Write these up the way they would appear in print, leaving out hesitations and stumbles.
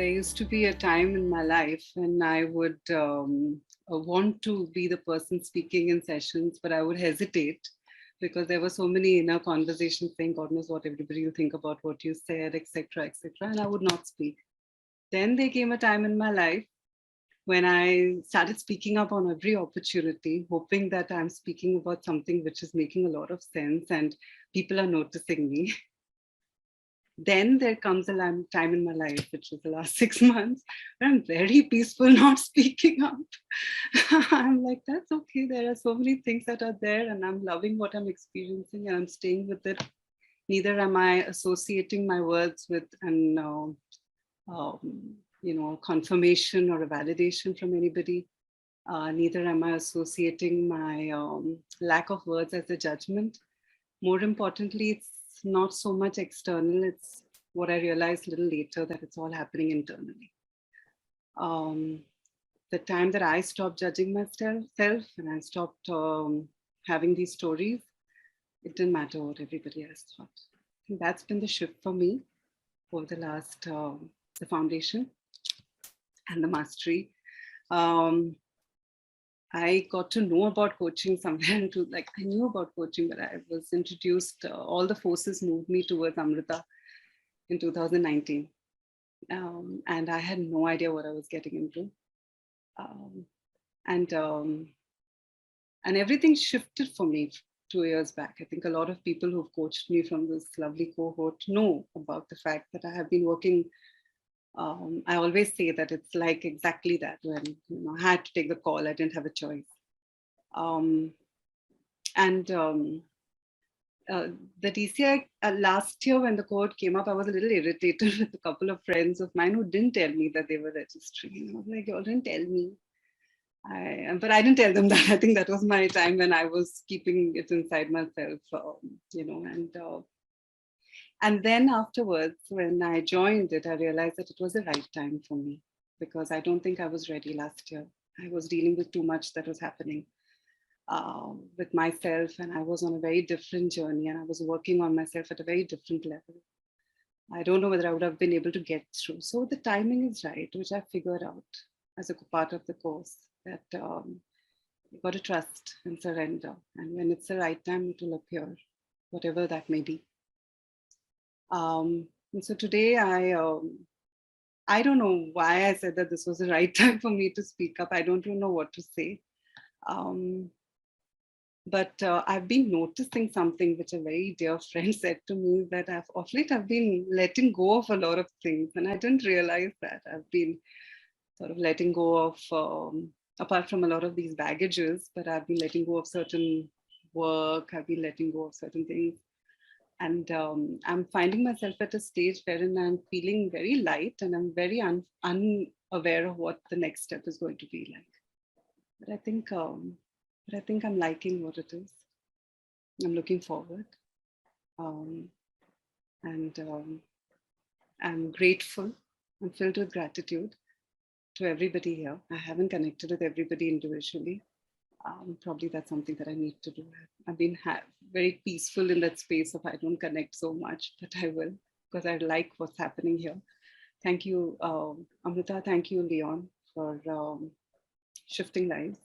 there used to be a time in my life when I would want to be the person speaking in sessions, but I would hesitate because there were so many inner conversations saying, God knows what everybody will think about what you said, etc., etc., and I would not speak. Then there came a time in my life when I started speaking up on every opportunity, hoping that I'm speaking about something which is making a lot of sense and people are noticing me. Then there comes a time in my life, which is the last 6 months, where I'm very peaceful, not speaking up. I'm like, that's okay. There are so many things that are there, and I'm loving what I'm experiencing, and I'm staying with it. Neither am I associating my words with a confirmation or a validation from anybody. Neither am I associating my lack of words as a judgment. More importantly, it's not so much external. It's what I realized a little later, that it's all happening internally. The time that I stopped judging myself and I stopped having these stories, it didn't matter what everybody else thought. I think that's been the shift for me over the last, the foundation and the mastery. I got to know about coaching somewhere I knew about coaching, but I was introduced, all the forces moved me towards Amrita in 2019. And I had no idea what I was getting into. And everything shifted for me 2 years back. I think a lot of people who've coached me from this lovely cohort know about the fact that I have been working. I always say that it's like exactly that, when I had to take the call, I didn't have a choice. The DCI last year when the code came up, I was a little irritated with a couple of friends of mine who didn't tell me that they were registering. I was like, y'all didn't tell me. But I didn't tell them that. I think that was my time when I was keeping it inside myself, and then afterwards, when I joined it, I realized that it was the right time for me, because I don't think I was ready last year. I was dealing with too much that was happening with myself, and I was on a very different journey, and I was working on myself at a very different level. I don't know whether I would have been able to get through. So the timing is right, which I figured out as a part of the course, that you got to trust and surrender. And when it's the right time, it will appear, whatever that may be. And so today I don't know why I said that this was the right time for me to speak up. I don't even know what to say. But I've been noticing something which a very dear friend said to me, that of late I've been letting go of a lot of things, and I didn't realize that. I've been sort of letting go of, apart from a lot of these baggages, but I've been letting go of certain work, I've been letting go of certain things. And I'm finding myself at a stage wherein I'm feeling very light, and I'm very unaware of what the next step is going to be like. But I think I'm liking what it is. I'm looking forward. I'm grateful. I'm filled with gratitude to everybody here. I haven't connected with everybody individually. Probably that's something that I need to do. I've been very peaceful in that space of I don't connect so much, but I will, because I like what's happening here. Thank you, Amrita. Thank you, Leon, for shifting lives,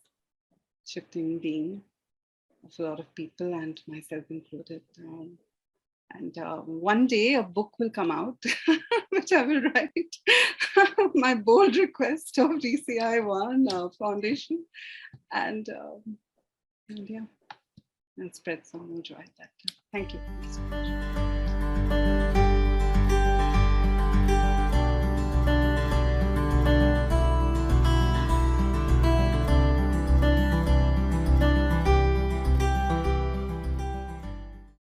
shifting being of a lot of people, and myself included. And one day a book will come out, which I will write. My bold request of DCI1 Foundation. And yeah, and spread some more joy that time. Thank you so much.